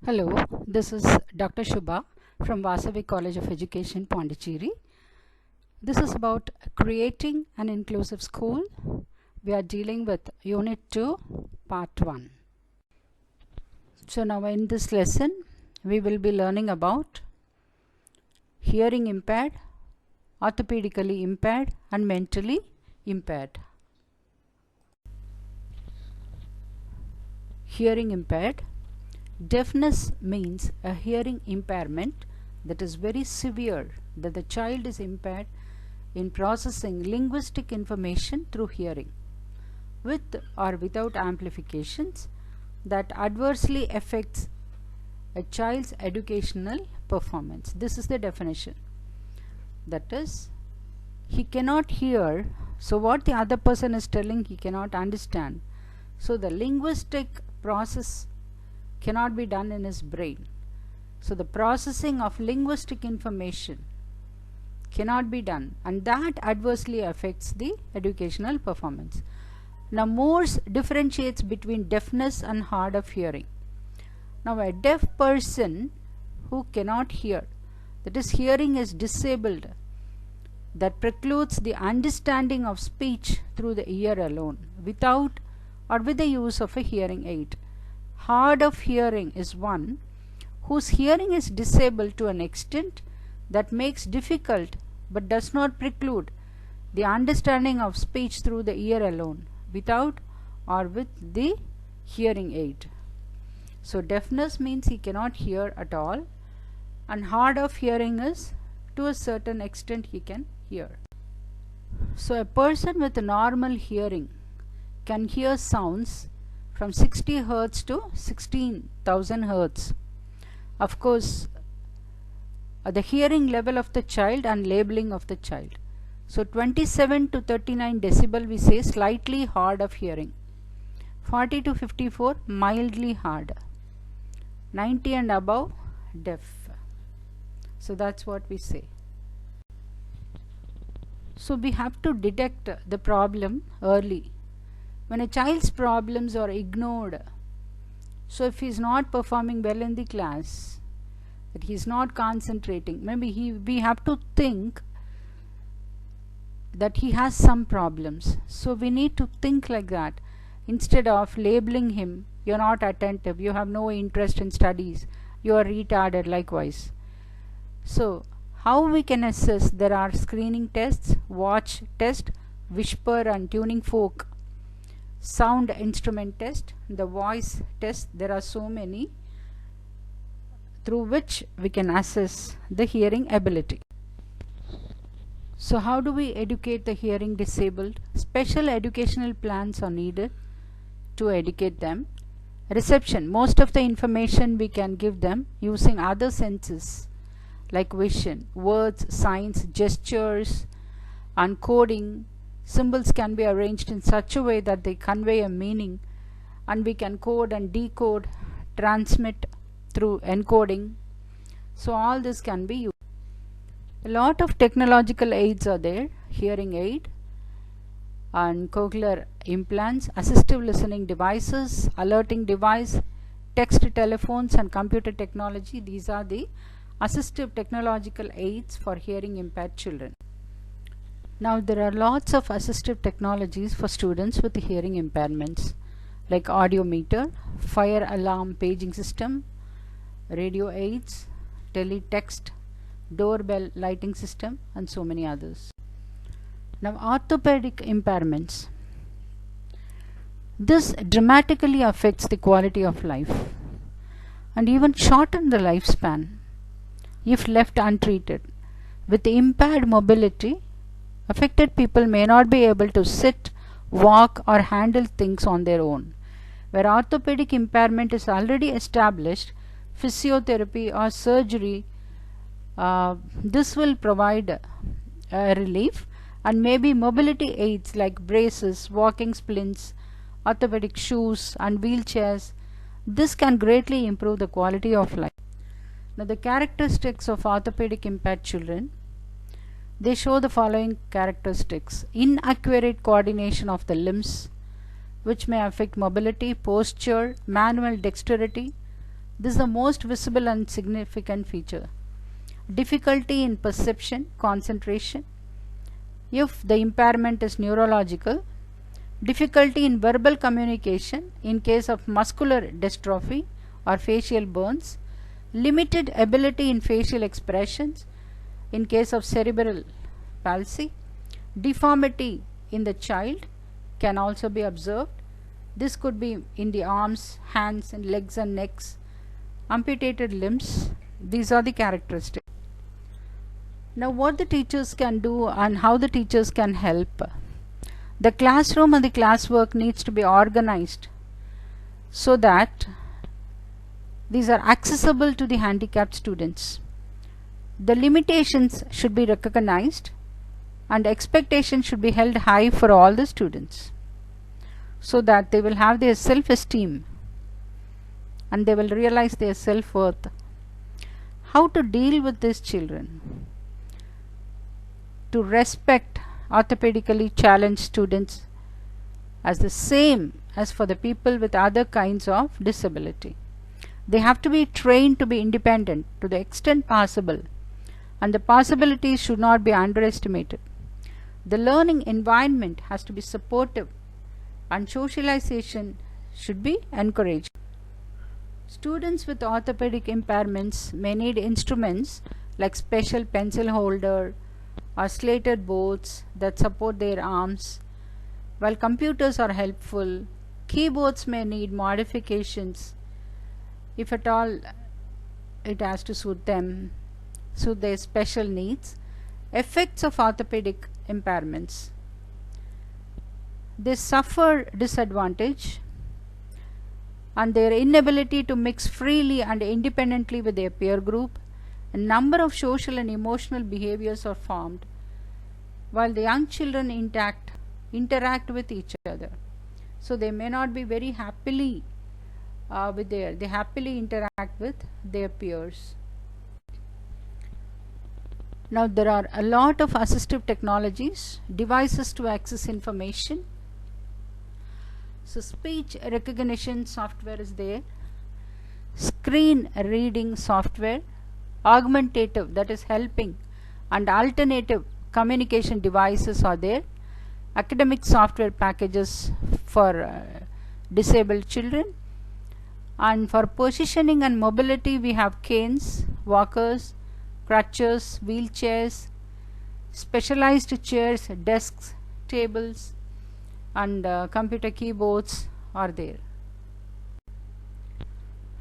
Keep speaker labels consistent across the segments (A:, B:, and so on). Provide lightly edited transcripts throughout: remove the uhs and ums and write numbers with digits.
A: Hello, this is Dr. Shubha from Vasavi College of Education, Pondicherry. This is about creating an inclusive school. We are dealing with Unit 2, Part 1. So now in this lesson, we will be learning about hearing impaired, orthopedically impaired and mentally impaired. Hearing impaired. Deafness means a hearing impairment that is very severe, that the child is impaired in processing linguistic information through hearing, with or without amplifications, that adversely affects a child's educational performance. This is the definition. That is, he cannot hear, so what the other person is telling he cannot understand. So the linguistic process cannot be done in his brain. So the processing of linguistic information cannot be done, and that adversely affects the educational performance. Now Morse differentiates between deafness and hard of hearing. Now a deaf person who cannot hear, that is, hearing is disabled, that precludes the understanding of speech through the ear alone, without or with the use of a hearing aid. Hard of hearing is one whose hearing is disabled to an extent that makes difficult but does not preclude the understanding of speech through the ear alone, without or with the hearing aid. So deafness means he cannot hear at all, and hard of hearing is to a certain extent he can hear. So a person with normal hearing can hear sounds from 60 Hertz to 16,000 Hertz. Of course, the hearing level of the child and labeling of the child. So 27 to 39 decibel we say slightly hard of hearing, 40 to 54 mildly hard, 90 and above deaf. So that's what we say. So we have to detect the problem early. When a child's problems are ignored, so if he is not performing well in the class, that he is not concentrating, maybe we have to think that he has some problems. So we need to think like that. Instead of labeling him, you are not attentive, you have no interest in studies, you are retarded likewise. So how we can assess? There are screening tests, watch test, whisper and tuning fork, sound instrument test, the voice test. There are so many through which we can assess the hearing ability. So how do we educate the hearing disabled? Special educational plans are needed to educate them. Reception, most of the information we can give them using other senses like vision, words, signs, gestures, and coding. Symbols can be arranged in such a way that they convey a meaning, and we can code and decode, transmit through encoding. So all this can be used. A lot of technological aids are there: hearing aid and cochlear implants, assistive listening devices, alerting device, text telephones and computer technology. These are the assistive technological aids for hearing impaired children. Now there are lots of assistive technologies for students with hearing impairments, like audiometer, fire alarm paging system, radio aids, teletext, doorbell lighting system, and so many others. Now orthopedic impairments. This dramatically affects the quality of life and even shorten the lifespan if left untreated. With impaired mobility, affected people may not be able to sit, walk or handle things on their own. Where orthopedic impairment is already established, physiotherapy or surgery, this will provide relief, and maybe mobility aids like braces, walking splints, orthopedic shoes and wheelchairs. This can greatly improve the quality of life. Now the characteristics of orthopedic impaired children. They show the following characteristics: inaccurate coordination of the limbs, which may affect mobility, posture, manual dexterity, This is the most visible and significant feature. Difficulty in perception, concentration, if the impairment is neurological. Difficulty in verbal communication in case of muscular dystrophy or facial burns. Limited ability in facial expressions in case of cerebral palsy. Deformity in the child can also be observed. This could be in the arms, hands and legs and necks, amputated limbs. These are the characteristics. Now what the teachers can do and how the teachers can help. The classroom and the classwork needs to be organized so that these are accessible to the handicapped students. The limitations should be recognized and expectations should be held high for all the students so that they will have their self-esteem and they will realize their self-worth. How to deal with these children? To respect orthopedically challenged students as the same as for the people with other kinds of disability. They have to be trained to be independent to the extent possible, and the possibilities should not be underestimated. The learning environment has to be supportive and socialization should be encouraged. Students with orthopedic impairments may need instruments like special pencil holder or slated boards that support their arms. While computers are helpful, keyboards may need modifications if at all it has to suit them, suit their special needs. Effects of orthopedic impairments. They suffer disadvantage and their inability to mix freely and independently with their peer group. A number of social and emotional behaviors are formed while the young children interact with each other. So they may not be very happily they happily interact with their peers. Now there are a lot of assistive technologies, devices to access information. So speech recognition software is there, screen reading software, augmentative, that is helping, and alternative communication devices are there, academic software packages for disabled children, and for positioning and mobility we have canes, walkers, crutches, wheelchairs, specialized chairs, desks, tables and computer keyboards are there.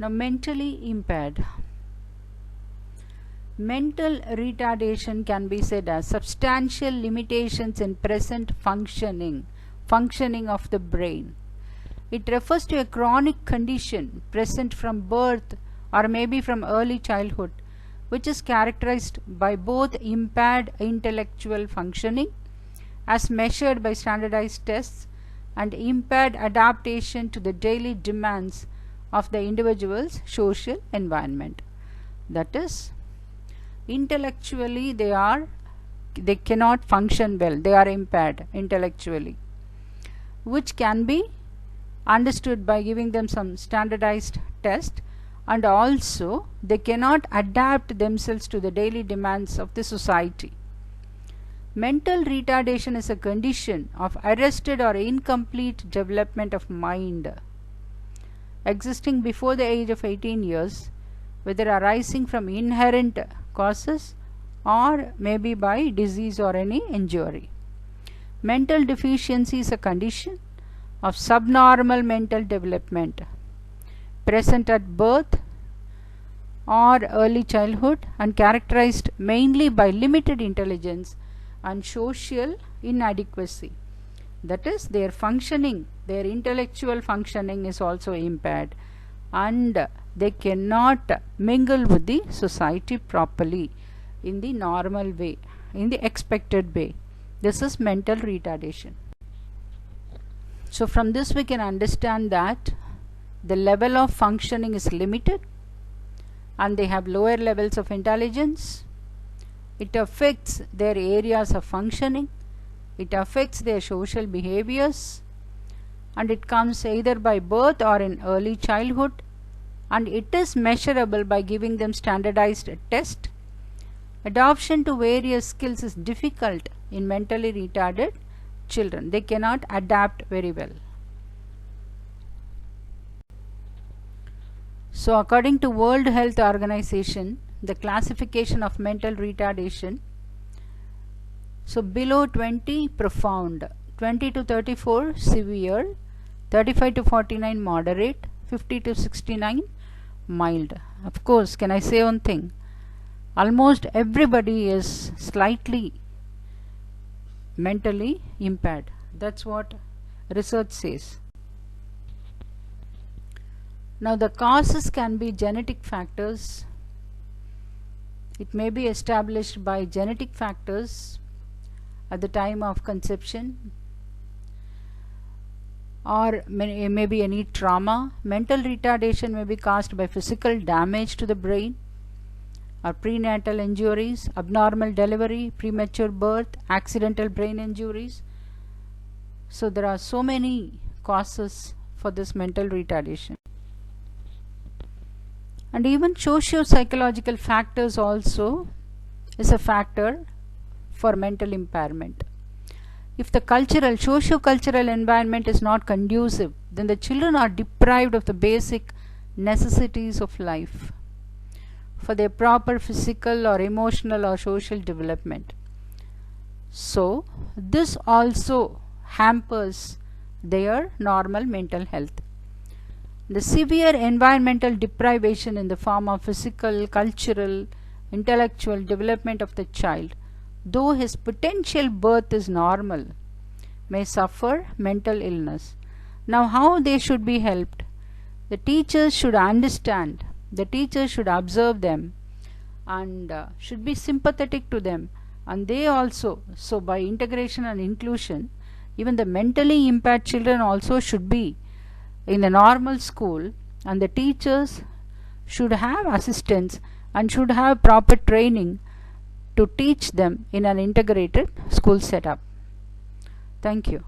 A: Now mentally impaired. Mental retardation can be said as substantial limitations in present functioning of the brain. It refers to a chronic condition present from birth or maybe from early childhood, which is characterized by both impaired intellectual functioning as measured by standardized tests and impaired adaptation to the daily demands of the individual's social environment. That is, intellectually they cannot function well, they are impaired intellectually, which can be understood by giving them some standardized test, and also they cannot adapt themselves to the daily demands of the society. Mental retardation is a condition of arrested or incomplete development of mind existing before the age of 18 years, whether arising from inherent causes or maybe by disease or any injury. Mental deficiency is a condition of subnormal mental development present at birth or early childhood and characterized mainly by limited intelligence and social inadequacy. That is, their functioning, their intellectual functioning is also impaired and they cannot mingle with the society properly in the normal way, in the expected way. This is mental retardation. So from this we can understand that the level of functioning is limited and they have lower levels of intelligence. It affects their areas of functioning, it affects their social behaviors, and it comes either by birth or in early childhood, and it is measurable by giving them standardized tests. Adoption to various skills is difficult in mentally retarded children. They cannot adapt very well. So according to World Health Organization, the classification of mental retardation, so below 20 profound, 20 to 34 severe, 35 to 49 moderate, 50 to 69 mild. Of course, can I say one thing? Almost everybody is slightly mentally impaired. That's what research says. Now the causes can be genetic factors. It may be established by genetic factors at the time of conception, or may be any trauma. Mental retardation may be caused by physical damage to the brain, or prenatal injuries, abnormal delivery, premature birth, accidental brain injuries. So there are so many causes for this mental retardation. And even socio-psychological factors also is a factor for mental impairment. If the socio-cultural environment is not conducive, then the children are deprived of the basic necessities of life for their proper physical or emotional or social development. So this also hampers their normal mental health. The severe environmental deprivation in the form of physical, cultural, intellectual development of the child, though his potential birth is normal, may suffer mental illness. Now how they should be helped? The teachers should understand, the teachers should observe them, and should be sympathetic to them, and they also, so by integration and inclusion, even the mentally impaired children also should be in a normal school, and the teachers should have assistance and should have proper training to teach them in an integrated school setup. Thank you.